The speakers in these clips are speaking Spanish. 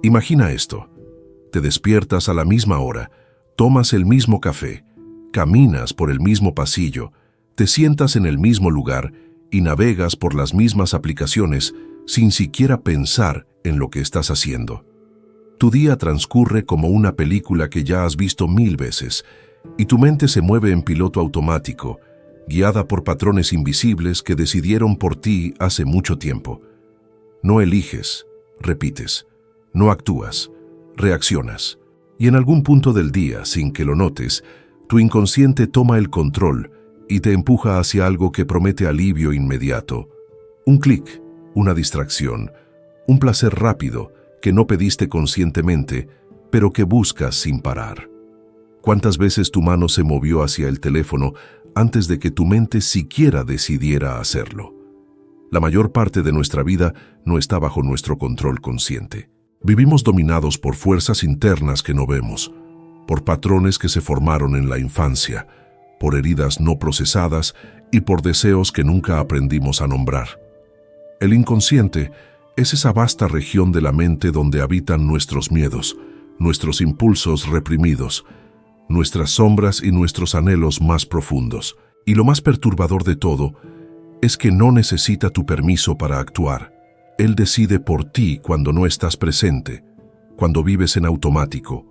Imagina esto. Te despiertas a la misma hora, tomas el mismo café, caminas por el mismo pasillo, te sientas en el mismo lugar y navegas por las mismas aplicaciones sin siquiera pensar en lo que estás haciendo. Tu día transcurre como una película que ya has visto 1000 veces y tu mente se mueve en piloto automático, guiada por patrones invisibles que decidieron por ti hace mucho tiempo. No eliges, repites. No actúas, reaccionas. Y en algún punto del día, sin que lo notes, tu inconsciente toma el control y te empuja hacia algo que promete alivio inmediato. Un clic, una distracción, un placer rápido que no pediste conscientemente, pero que buscas sin parar. ¿Cuántas veces tu mano se movió hacia el teléfono antes de que tu mente siquiera decidiera hacerlo? La mayor parte de nuestra vida no está bajo nuestro control consciente. Vivimos dominados por fuerzas internas que no vemos, por patrones que se formaron en la infancia, por heridas no procesadas y por deseos que nunca aprendimos a nombrar. El inconsciente es esa vasta región de la mente donde habitan nuestros miedos, nuestros impulsos reprimidos, nuestras sombras y nuestros anhelos más profundos. Y lo más perturbador de todo es que no necesita tu permiso para actuar. Él decide por ti cuando no estás presente, cuando vives en automático,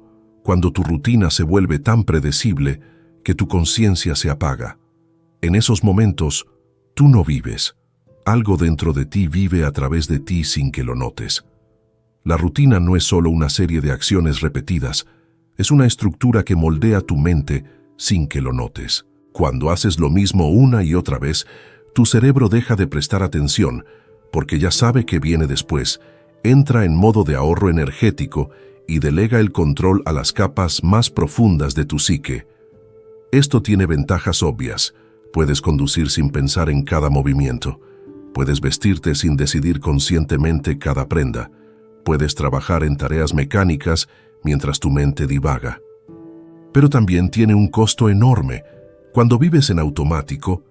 cuando tu rutina se vuelve tan predecible que tu conciencia se apaga. En esos momentos, tú no vives. Algo dentro de ti vive a través de ti sin que lo notes. La rutina no es solo una serie de acciones repetidas, es una estructura que moldea tu mente sin que lo notes. Cuando haces lo mismo una y otra vez, tu cerebro deja de prestar atención, porque ya sabe que viene después, entra en modo de ahorro energético y delega el control a las capas más profundas de tu psique. Esto tiene ventajas obvias. Puedes conducir sin pensar en cada movimiento. Puedes vestirte sin decidir conscientemente cada prenda. Puedes trabajar en tareas mecánicas mientras tu mente divaga. Pero también tiene un costo enorme. Cuando vives en automático,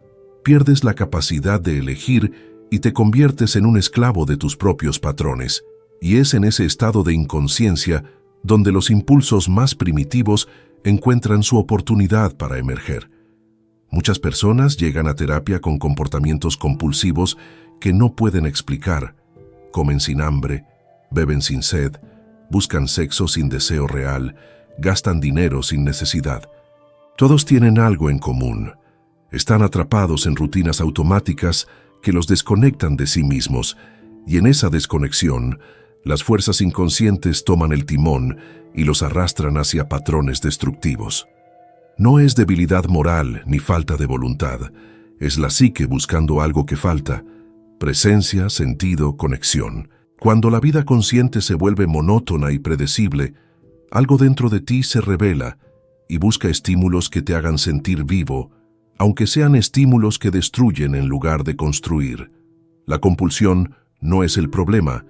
pierdes la capacidad de elegir y te conviertes en un esclavo de tus propios patrones. Y es en ese estado de inconsciencia donde los impulsos más primitivos encuentran su oportunidad para emerger. Muchas personas llegan a terapia con comportamientos compulsivos que no pueden explicar. Comen sin hambre, beben sin sed, buscan sexo sin deseo real, gastan dinero sin necesidad. Todos tienen algo en común. Están atrapados en rutinas automáticas que los desconectan de sí mismos, y en esa desconexión, las fuerzas inconscientes toman el timón y los arrastran hacia patrones destructivos. No es debilidad moral ni falta de voluntad, es la psique buscando algo que falta: presencia, sentido, conexión. Cuando la vida consciente se vuelve monótona y predecible, algo dentro de ti se revela y busca estímulos que te hagan sentir vivo, aunque sean estímulos que destruyen en lugar de construir. La compulsión no es el problema,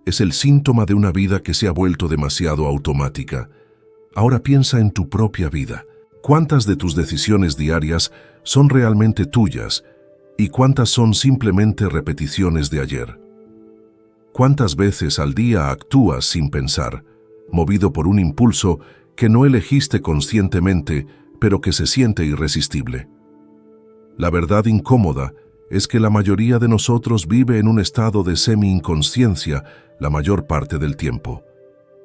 es el síntoma de una vida que se ha vuelto demasiado automática. Ahora piensa en tu propia vida. ¿Cuántas de tus decisiones diarias son realmente tuyas y cuántas son simplemente repeticiones de ayer? ¿Cuántas veces al día actúas sin pensar, movido por un impulso que no elegiste conscientemente, pero que se siente irresistible? La verdad incómoda es que la mayoría de nosotros vive en un estado de semi-inconsciencia la mayor parte del tiempo.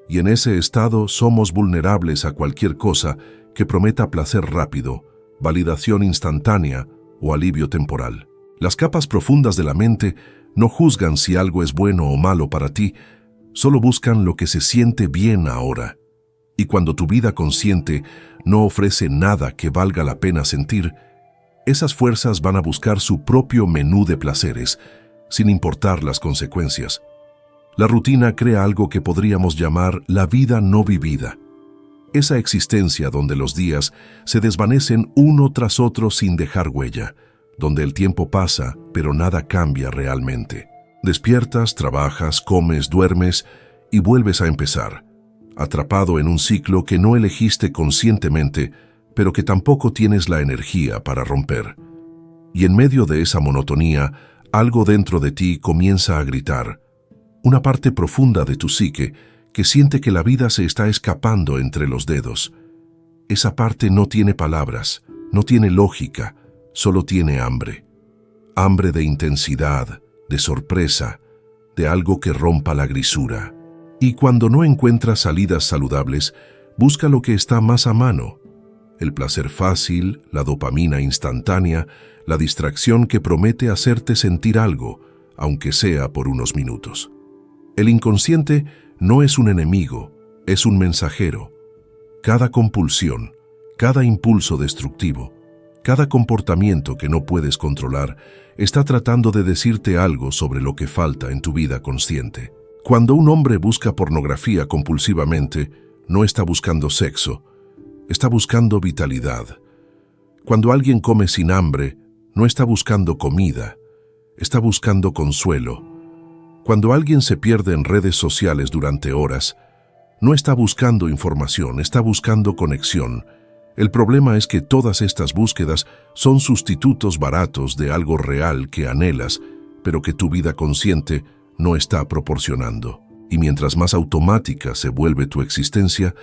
Y en ese estado somos vulnerables a cualquier cosa que prometa placer rápido, validación instantánea o alivio temporal. Las capas profundas de la mente no juzgan si algo es bueno o malo para ti, solo buscan lo que se siente bien ahora. Y cuando tu vida consciente no ofrece nada que valga la pena sentir, esas fuerzas van a buscar su propio menú de placeres, sin importar las consecuencias. La rutina crea algo que podríamos llamar la vida no vivida. Esa existencia donde los días se desvanecen uno tras otro sin dejar huella, donde el tiempo pasa, pero nada cambia realmente. Despiertas, trabajas, comes, duermes y vuelves a empezar, atrapado en un ciclo que no elegiste conscientemente, pero que tampoco tienes la energía para romper. Y en medio de esa monotonía, algo dentro de ti comienza a gritar. Una parte profunda de tu psique que siente que la vida se está escapando entre los dedos. Esa parte no tiene palabras, no tiene lógica, solo tiene hambre. Hambre de intensidad, de sorpresa, de algo que rompa la grisura. Y cuando no encuentra salidas saludables, busca lo que está más a mano. El placer fácil, la dopamina instantánea, la distracción que promete hacerte sentir algo, aunque sea por unos minutos. El inconsciente no es un enemigo, es un mensajero. Cada compulsión, cada impulso destructivo, cada comportamiento que no puedes controlar, está tratando de decirte algo sobre lo que falta en tu vida consciente. Cuando un hombre busca pornografía compulsivamente, no está buscando sexo, está buscando vitalidad. Cuando alguien come sin hambre, no está buscando comida, está buscando consuelo. Cuando alguien se pierde en redes sociales durante horas, no está buscando información, está buscando conexión. El problema es que todas estas búsquedas son sustitutos baratos de algo real que anhelas, pero que tu vida consciente no está proporcionando. Y mientras más automática se vuelve tu existencia,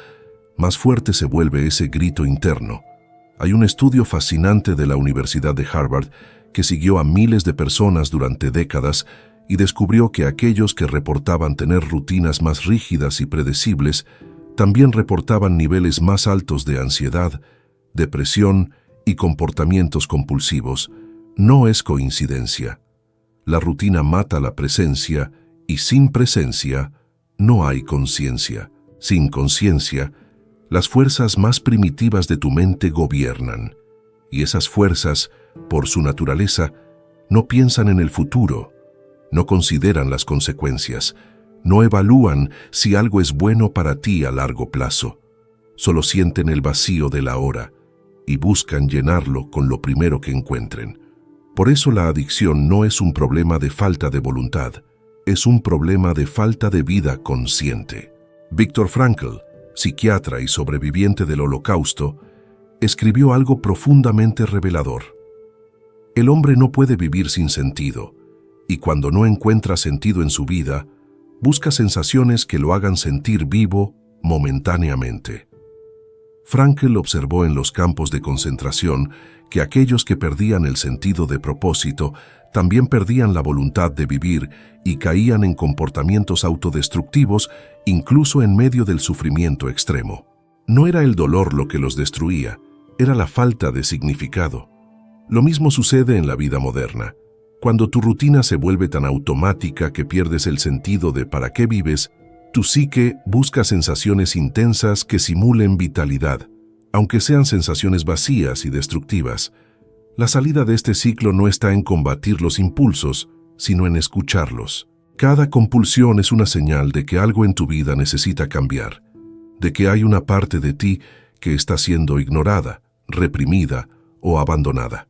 más fuerte se vuelve ese grito interno. Hay un estudio fascinante de la Universidad de Harvard que siguió a miles de personas durante décadas y descubrió que aquellos que reportaban tener rutinas más rígidas y predecibles también reportaban niveles más altos de ansiedad, depresión y comportamientos compulsivos. No es coincidencia. La rutina mata la presencia y sin presencia no hay conciencia. Sin conciencia, las fuerzas más primitivas de tu mente gobiernan. Y esas fuerzas, por su naturaleza, no piensan en el futuro, no consideran las consecuencias, no evalúan si algo es bueno para ti a largo plazo. Solo sienten el vacío de la hora y buscan llenarlo con lo primero que encuentren. Por eso la adicción no es un problema de falta de voluntad, es un problema de falta de vida consciente. Viktor Frankl, psiquiatra y sobreviviente del Holocausto, escribió algo profundamente revelador. El hombre no puede vivir sin sentido, y cuando no encuentra sentido en su vida, busca sensaciones que lo hagan sentir vivo momentáneamente. Frankl observó en los campos de concentración que aquellos que perdían el sentido de propósito también perdían la voluntad de vivir y caían en comportamientos autodestructivos incluso en medio del sufrimiento extremo. No era el dolor lo que los destruía, era la falta de significado. Lo mismo sucede en la vida moderna. Cuando tu rutina se vuelve tan automática que pierdes el sentido de para qué vives, tu psique busca sensaciones intensas que simulen vitalidad, aunque sean sensaciones vacías y destructivas. La salida de este ciclo no está en combatir los impulsos, sino en escucharlos. Cada compulsión es una señal de que algo en tu vida necesita cambiar, de que hay una parte de ti que está siendo ignorada, reprimida o abandonada.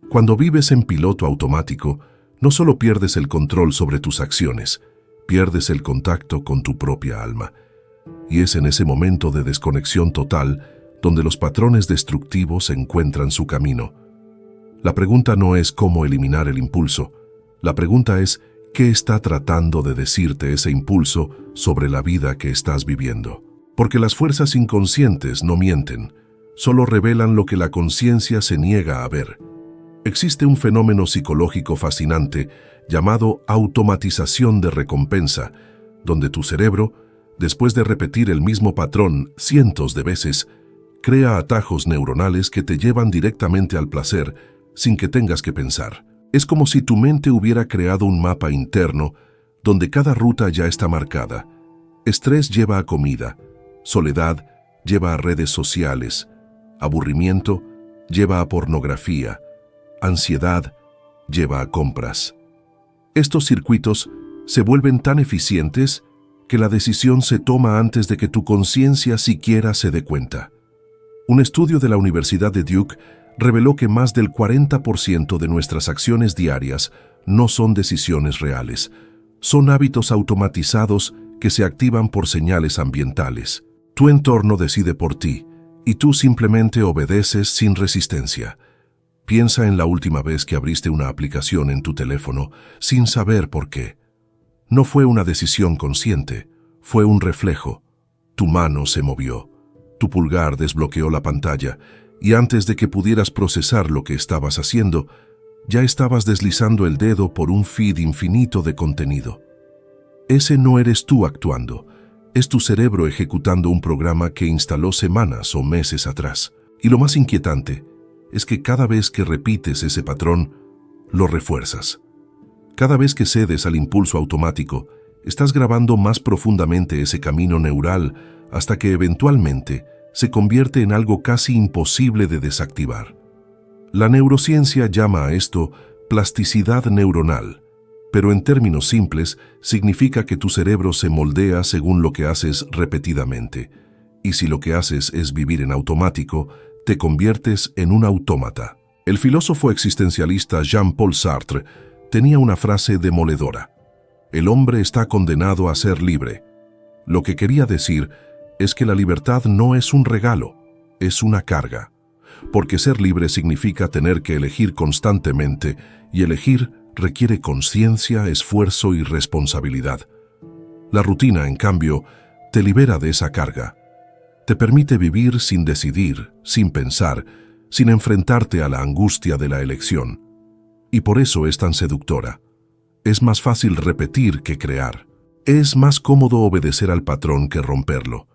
Cuando vives en piloto automático, no solo pierdes el control sobre tus acciones, pierdes el contacto con tu propia alma. Y es en ese momento de desconexión total donde los patrones destructivos encuentran su camino. La pregunta no es cómo eliminar el impulso. La pregunta es qué está tratando de decirte ese impulso sobre la vida que estás viviendo. Porque las fuerzas inconscientes no mienten, solo revelan lo que la conciencia se niega a ver. Existe un fenómeno psicológico fascinante llamado automatización de recompensa, donde tu cerebro, después de repetir el mismo patrón cientos de veces, crea atajos neuronales que te llevan directamente al placer sin que tengas que pensar. Es como si tu mente hubiera creado un mapa interno donde cada ruta ya está marcada. Estrés lleva a comida, soledad lleva a redes sociales, aburrimiento lleva a pornografía, ansiedad lleva a compras. Estos circuitos se vuelven tan eficientes que la decisión se toma antes de que tu conciencia siquiera se dé cuenta. Un estudio de la Universidad de Duke reveló que más del 40% de nuestras acciones diarias no son decisiones reales, son hábitos automatizados que se activan por señales ambientales. Tu entorno decide por ti y tú simplemente obedeces sin resistencia. Piensa en la última vez que abriste una aplicación en tu teléfono sin saber por qué. No fue una decisión consciente, fue un reflejo. Tu mano se movió, tu pulgar desbloqueó la pantalla y antes de que pudieras procesar lo que estabas haciendo, ya estabas deslizando el dedo por un feed infinito de contenido. Ese no eres tú actuando, es tu cerebro ejecutando un programa que instaló semanas o meses atrás. Y lo más inquietante es que cada vez que repites ese patrón, lo refuerzas. Cada vez que cedes al impulso automático, estás grabando más profundamente ese camino neural hasta que eventualmente se convierte en algo casi imposible de desactivar. La neurociencia llama a esto plasticidad neuronal, pero en términos simples significa que tu cerebro se moldea según lo que haces repetidamente, y si lo que haces es vivir en automático, te conviertes en un autómata. El filósofo existencialista Jean-Paul Sartre tenía una frase demoledora: el hombre está condenado a ser libre. Lo que quería decir es que la libertad no es un regalo, es una carga, porque ser libre significa tener que elegir constantemente, y elegir requiere conciencia, esfuerzo y responsabilidad. La rutina, en cambio, te libera de esa carga. Te permite vivir sin decidir, sin pensar, sin enfrentarte a la angustia de la elección. Y por eso es tan seductora. Es más fácil repetir que crear. Es más cómodo obedecer al patrón que romperlo.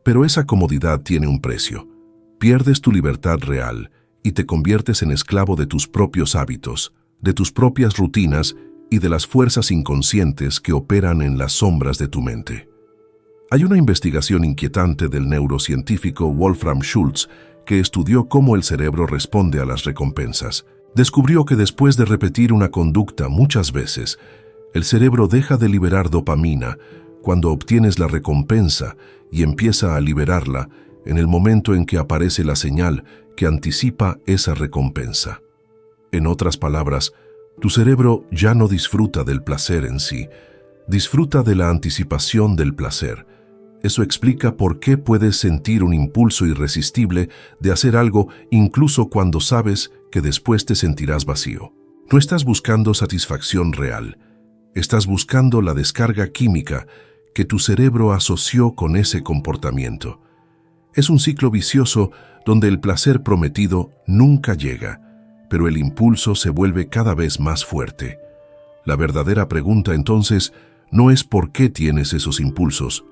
Pero esa comodidad tiene un precio. Pierdes tu libertad real y te conviertes en esclavo de tus propios hábitos, de tus propias rutinas y de las fuerzas inconscientes que operan en las sombras de tu mente. Hay una investigación inquietante del neurocientífico Wolfram Schultz que estudió cómo el cerebro responde a las recompensas. Descubrió que después de repetir una conducta muchas veces, el cerebro deja de liberar dopamina cuando obtienes la recompensa y empieza a liberarla en el momento en que aparece la señal que anticipa esa recompensa. En otras palabras, tu cerebro ya no disfruta del placer en sí, disfruta de la anticipación del placer. Eso explica por qué puedes sentir un impulso irresistible de hacer algo incluso cuando sabes que después te sentirás vacío. No estás buscando satisfacción real, estás buscando la descarga química que tu cerebro asoció con ese comportamiento. Es un ciclo vicioso donde el placer prometido nunca llega, pero el impulso se vuelve cada vez más fuerte. La verdadera pregunta entonces no es por qué tienes esos impulsos,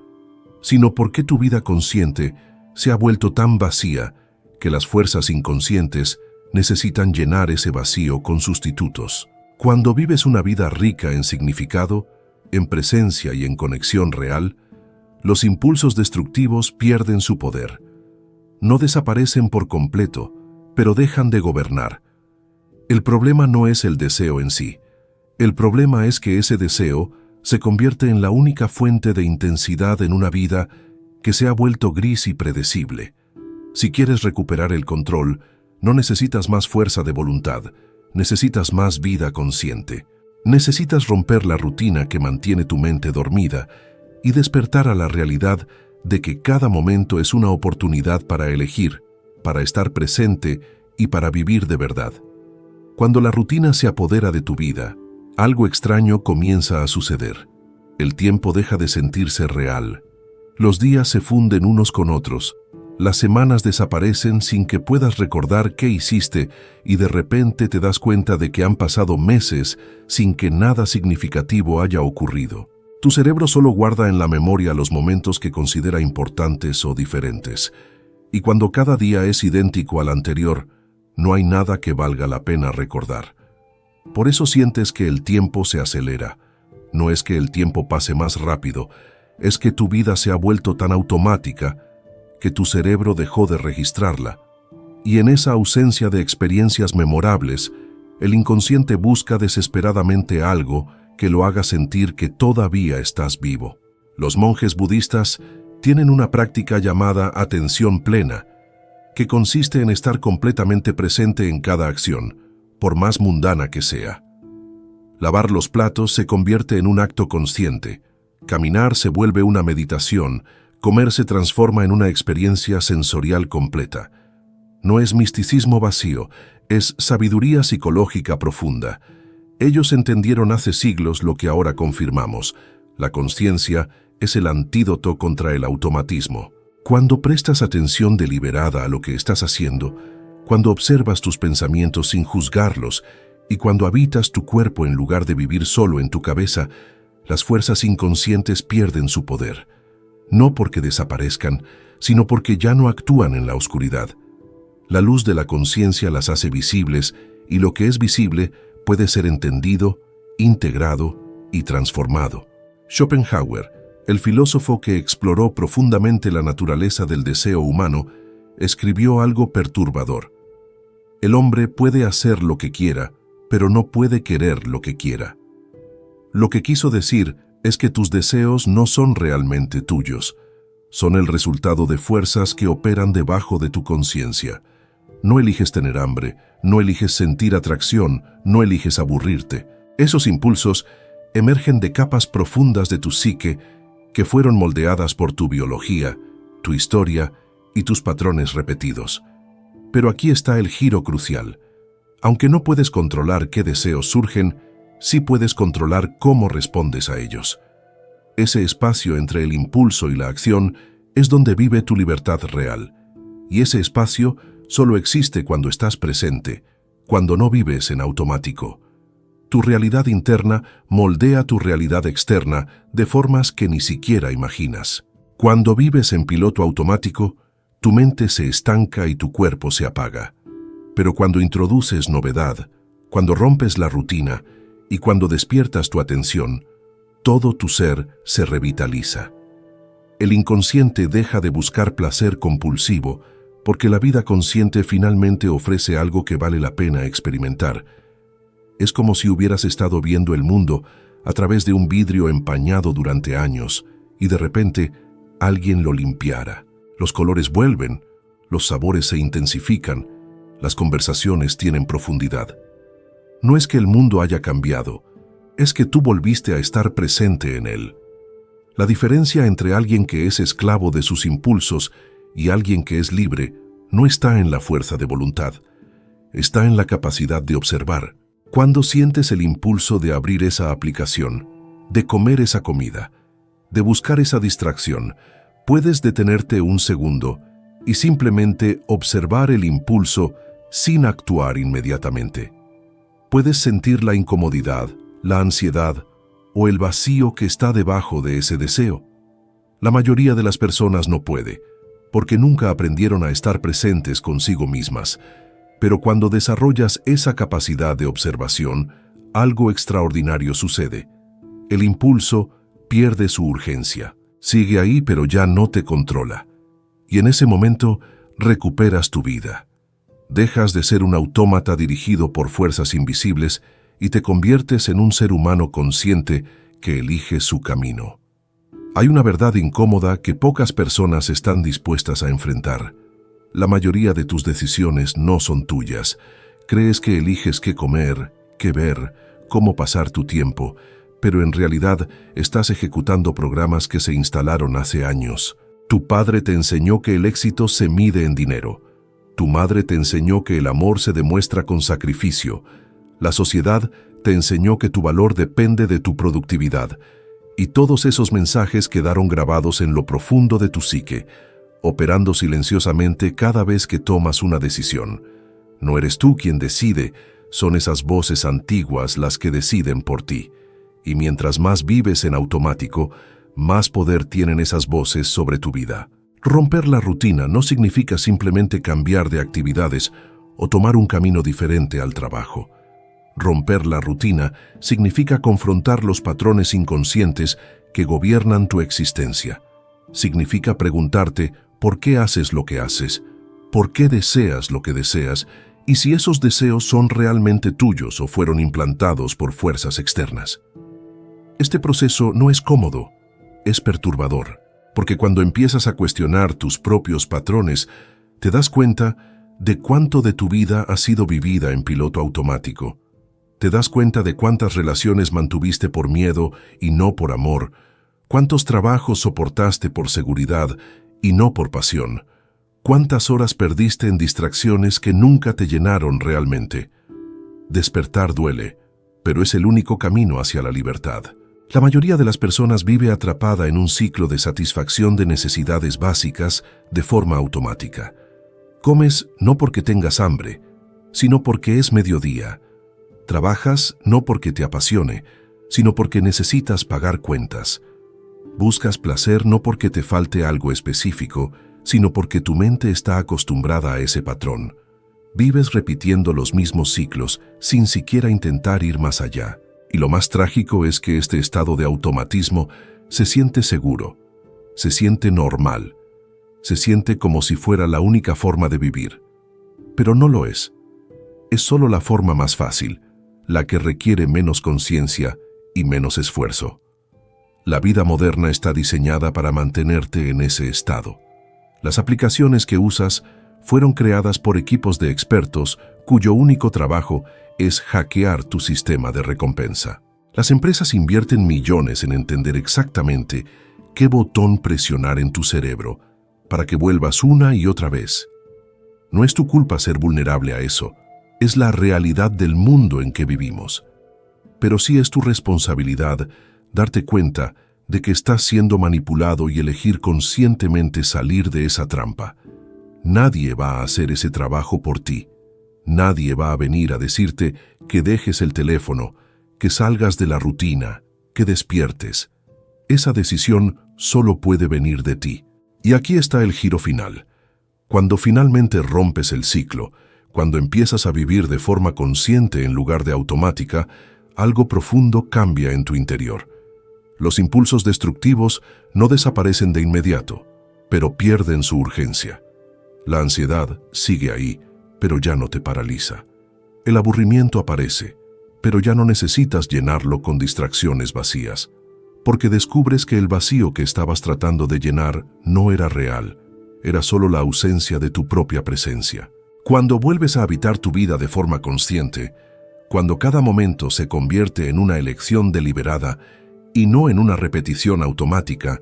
sino por qué tu vida consciente se ha vuelto tan vacía que las fuerzas inconscientes necesitan llenar ese vacío con sustitutos. Cuando vives una vida rica en significado, en presencia y en conexión real, los impulsos destructivos pierden su poder. No desaparecen por completo, pero dejan de gobernar. El problema no es el deseo en sí. El problema es que ese deseo se convierte en la única fuente de intensidad en una vida que se ha vuelto gris y predecible. Si quieres recuperar el control, no necesitas más fuerza de voluntad, necesitas más vida consciente. Necesitas romper la rutina que mantiene tu mente dormida y despertar a la realidad de que cada momento es una oportunidad para elegir, para estar presente y para vivir de verdad. Cuando la rutina se apodera de tu vida, algo extraño comienza a suceder. El tiempo deja de sentirse real. Los días se funden unos con otros. Las semanas desaparecen sin que puedas recordar qué hiciste y de repente te das cuenta de que han pasado meses sin que nada significativo haya ocurrido. Tu cerebro solo guarda en la memoria los momentos que considera importantes o diferentes. Y cuando cada día es idéntico al anterior, no hay nada que valga la pena recordar. Por eso sientes que el tiempo se acelera. No es que el tiempo pase más rápido, es que tu vida se ha vuelto tan automática que tu cerebro dejó de registrarla. Y en esa ausencia de experiencias memorables, el inconsciente busca desesperadamente algo que lo haga sentir que todavía estás vivo. Los monjes budistas tienen una práctica llamada atención plena, que consiste en estar completamente presente en cada acción, por más mundana que sea. Lavar los platos se convierte en un acto consciente, caminar se vuelve una meditación, comer se transforma en una experiencia sensorial completa. No es misticismo vacío, Es sabiduría psicológica profunda. Ellos entendieron hace siglos lo que ahora confirmamos. La consciencia es el antídoto contra el automatismo. Cuando prestas atención deliberada a lo que estás haciendo, cuando observas tus pensamientos sin juzgarlos y cuando habitas tu cuerpo en lugar de vivir solo en tu cabeza, las fuerzas inconscientes pierden su poder. No porque desaparezcan, sino porque ya no actúan en la oscuridad. La luz de la conciencia las hace visibles y lo que es visible puede ser entendido, integrado y transformado. Schopenhauer, el filósofo que exploró profundamente la naturaleza del deseo humano, escribió algo perturbador. El hombre puede hacer lo que quiera, pero no puede querer lo que quiera. Lo que quiso decir es que tus deseos no son realmente tuyos. Son el resultado de fuerzas que operan debajo de tu conciencia. No eliges tener hambre, no eliges sentir atracción, no eliges aburrirte. Esos impulsos emergen de capas profundas de tu psique que fueron moldeadas por tu biología, tu historia y tus patrones repetidos. Pero aquí está el giro crucial. Aunque no puedes controlar qué deseos surgen, sí puedes controlar cómo respondes a ellos. Ese espacio entre el impulso y la acción es donde vive tu libertad real. Y ese espacio solo existe cuando estás presente, cuando no vives en automático. Tu realidad interna moldea tu realidad externa de formas que ni siquiera imaginas. Cuando vives en piloto automático, tu mente se estanca y tu cuerpo se apaga. Pero cuando introduces novedad, cuando rompes la rutina y cuando despiertas tu atención, todo tu ser se revitaliza. El inconsciente deja de buscar placer compulsivo porque la vida consciente finalmente ofrece algo que vale la pena experimentar. Es como si hubieras estado viendo el mundo a través de un vidrio empañado durante años y de repente alguien lo limpiara. Los colores vuelven, los sabores se intensifican, las conversaciones tienen profundidad. No es que el mundo haya cambiado, es que tú volviste a estar presente en él. La diferencia entre alguien que es esclavo de sus impulsos y alguien que es libre no está en la fuerza de voluntad, está en la capacidad de observar. Cuando sientes el impulso de abrir esa aplicación, de comer esa comida, de buscar esa distracción, puedes detenerte un segundo y simplemente observar el impulso sin actuar inmediatamente. Puedes sentir la incomodidad, la ansiedad o el vacío que está debajo de ese deseo. La mayoría de las personas no puede, porque nunca aprendieron a estar presentes consigo mismas. Pero cuando desarrollas esa capacidad de observación, algo extraordinario sucede. El impulso pierde su urgencia. Sigue ahí, pero ya no te controla. Y en ese momento recuperas tu vida. Dejas de ser un autómata dirigido por fuerzas invisibles y te conviertes en un ser humano consciente que elige su camino. Hay una verdad incómoda que pocas personas están dispuestas a enfrentar. La mayoría de tus decisiones no son tuyas. Crees que eliges qué comer, qué ver, cómo pasar tu tiempo, pero en realidad estás ejecutando programas que se instalaron hace años. Tu padre te enseñó que el éxito se mide en dinero. Tu madre te enseñó que el amor se demuestra con sacrificio. La sociedad te enseñó que tu valor depende de tu productividad. Y todos esos mensajes quedaron grabados en lo profundo de tu psique, operando silenciosamente cada vez que tomas una decisión. No eres tú quien decide, son esas voces antiguas las que deciden por ti. Y mientras más vives en automático, más poder tienen esas voces sobre tu vida. Romper la rutina no significa simplemente cambiar de actividades o tomar un camino diferente al trabajo. Romper la rutina significa confrontar los patrones inconscientes que gobiernan tu existencia. Significa preguntarte por qué haces lo que haces, por qué deseas lo que deseas y si esos deseos son realmente tuyos o fueron implantados por fuerzas externas. Este proceso no es cómodo, es perturbador, porque cuando empiezas a cuestionar tus propios patrones, te das cuenta de cuánto de tu vida ha sido vivida en piloto automático. Te das cuenta de cuántas relaciones mantuviste por miedo y no por amor, cuántos trabajos soportaste por seguridad y no por pasión, ¿Cuántas horas perdiste en distracciones que nunca te llenaron realmente? Despertar duele, pero es el único camino hacia la libertad. La mayoría de las personas vive atrapada en un ciclo de satisfacción de necesidades básicas de forma automática. Comes no porque tengas hambre, sino porque es mediodía. Trabajas no porque te apasione, sino porque necesitas pagar cuentas. Buscas placer no porque te falte algo específico, sino porque tu mente está acostumbrada a ese patrón. Vives repitiendo los mismos ciclos sin siquiera intentar ir más allá. Y lo más trágico es que este estado de automatismo se siente seguro, se siente normal, se siente como si fuera la única forma de vivir. Pero no lo es. Es solo la forma más fácil, la que requiere menos conciencia y menos esfuerzo. La vida moderna está diseñada para mantenerte en ese estado. Las aplicaciones que usas fueron creadas por equipos de expertos cuyo único trabajo es hackear tu sistema de recompensa. Las empresas invierten millones en entender exactamente qué botón presionar en tu cerebro para que vuelvas una y otra vez. No es tu culpa ser vulnerable a eso, es la realidad del mundo en que vivimos. Pero sí es tu responsabilidad darte cuenta de que estás siendo manipulado y elegir conscientemente salir de esa trampa. Nadie va a hacer ese trabajo por ti. Nadie va a venir a decirte que dejes el teléfono, que salgas de la rutina, que despiertes. Esa decisión solo puede venir de ti. Y aquí está el giro final. Cuando finalmente rompes el ciclo, cuando empiezas a vivir de forma consciente en lugar de automática, algo profundo cambia en tu interior. Los impulsos destructivos no desaparecen de inmediato, pero pierden su urgencia. La ansiedad sigue ahí, pero ya no te paraliza. El aburrimiento aparece, pero ya no necesitas llenarlo con distracciones vacías, porque descubres que el vacío que estabas tratando de llenar no era real, era solo la ausencia de tu propia presencia. Cuando vuelves a habitar tu vida de forma consciente, cuando cada momento se convierte en una elección deliberada y no en una repetición automática,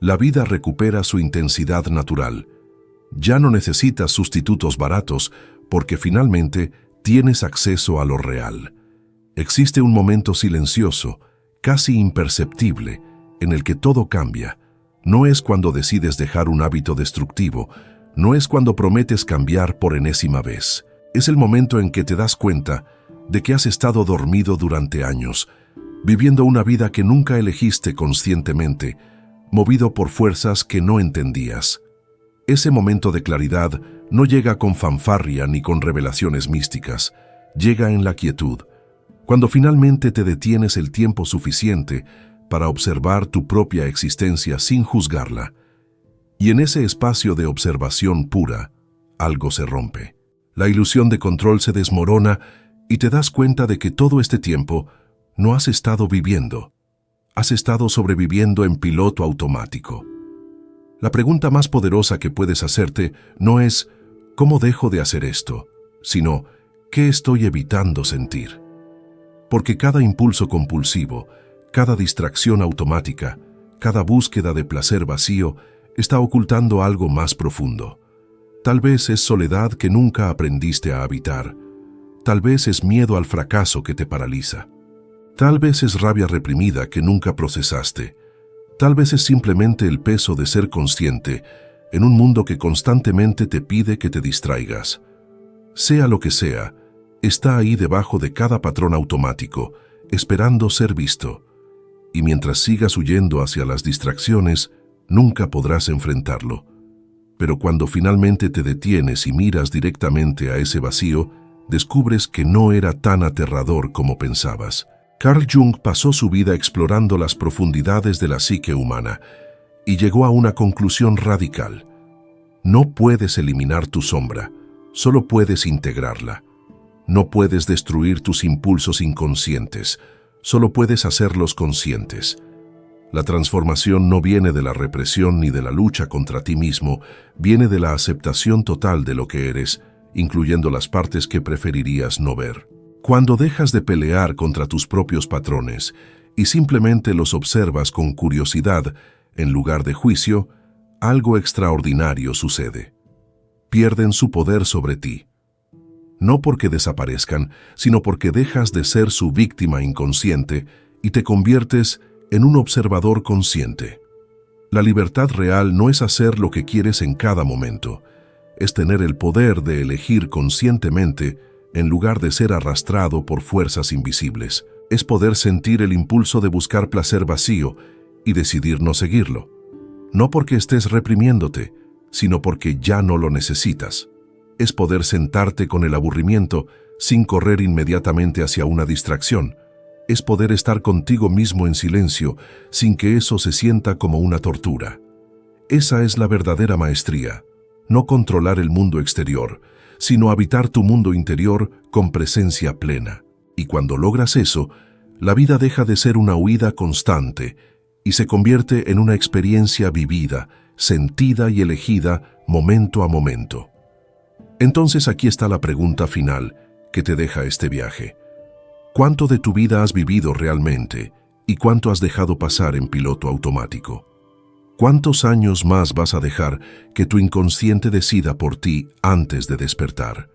la vida recupera su intensidad natural. Ya no necesitas sustitutos baratos porque finalmente tienes acceso a lo real. Existe un momento silencioso, casi imperceptible, en el que todo cambia. No es cuando decides dejar un hábito destructivo, no es cuando prometes cambiar por enésima vez. Es el momento en que te das cuenta de que has estado dormido durante años, viviendo una vida que nunca elegiste conscientemente, movido por fuerzas que no entendías. Ese momento de claridad no llega con fanfarria ni con revelaciones místicas, llega en la quietud, cuando finalmente te detienes el tiempo suficiente para observar tu propia existencia sin juzgarla. Y en ese espacio de observación pura, algo se rompe. La ilusión de control se desmorona y te das cuenta de que todo este tiempo no has estado viviendo, has estado sobreviviendo en piloto automático. La pregunta más poderosa que puedes hacerte no es ¿cómo dejo de hacer esto?, sino ¿qué estoy evitando sentir? Porque cada impulso compulsivo, cada distracción automática, cada búsqueda de placer vacío está ocultando algo más profundo. Tal vez es soledad que nunca aprendiste a habitar. Tal vez es miedo al fracaso que te paraliza. Tal vez es rabia reprimida que nunca procesaste. Tal vez es simplemente el peso de ser consciente en un mundo que constantemente te pide que te distraigas. Sea lo que sea, está ahí debajo de cada patrón automático, esperando ser visto. Y mientras sigas huyendo hacia las distracciones, nunca podrás enfrentarlo. Pero cuando finalmente te detienes y miras directamente a ese vacío, descubres que no era tan aterrador como pensabas. Carl Jung pasó su vida explorando las profundidades de la psique humana y llegó a una conclusión radical. No puedes eliminar tu sombra, solo puedes integrarla. No puedes destruir tus impulsos inconscientes, solo puedes hacerlos conscientes. La transformación no viene de la represión ni de la lucha contra ti mismo, viene de la aceptación total de lo que eres, incluyendo las partes que preferirías no ver. Cuando dejas de pelear contra tus propios patrones y simplemente los observas con curiosidad, en lugar de juicio, algo extraordinario sucede. pierden su poder sobre ti. No porque desaparezcan, sino porque dejas de ser su víctima inconsciente y te conviertes en un observador consciente. La libertad real no es hacer lo que quieres en cada momento, es tener el poder de elegir conscientemente en lugar de ser arrastrado por fuerzas invisibles. Es poder sentir el impulso de buscar placer vacío y decidir no seguirlo. No porque estés reprimiéndote, sino porque ya no lo necesitas. Es poder sentarte con el aburrimiento sin correr inmediatamente hacia una distracción. Es poder estar contigo mismo en silencio sin que eso se sienta como una tortura. Esa es la verdadera maestría. No controlar el mundo exterior, sino habitar tu mundo interior con presencia plena. Y cuando logras eso, la vida deja de ser una huida constante y se convierte en una experiencia vivida, sentida y elegida momento a momento. Entonces aquí está la pregunta final que te deja este viaje. ¿Cuánto de tu vida has vivido realmente y cuánto has dejado pasar en piloto automático? ¿Cuántos años más vas a dejar que tu inconsciente decida por ti antes de despertar?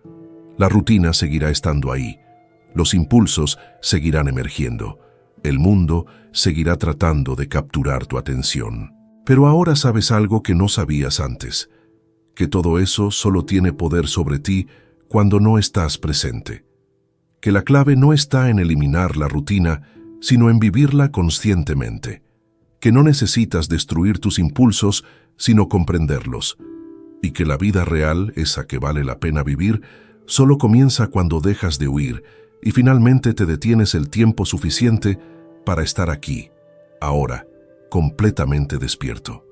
La rutina seguirá estando ahí, los impulsos seguirán emergiendo, el mundo seguirá tratando de capturar tu atención. Pero ahora sabes algo que no sabías antes, que todo eso solo tiene poder sobre ti cuando no estás presente. Que la clave no está en eliminar la rutina, sino en vivirla conscientemente. Que no necesitas destruir tus impulsos, sino comprenderlos. Y que la vida real, esa que vale la pena vivir, solo comienza cuando dejas de huir y finalmente te detienes el tiempo suficiente para estar aquí, ahora, completamente despierto.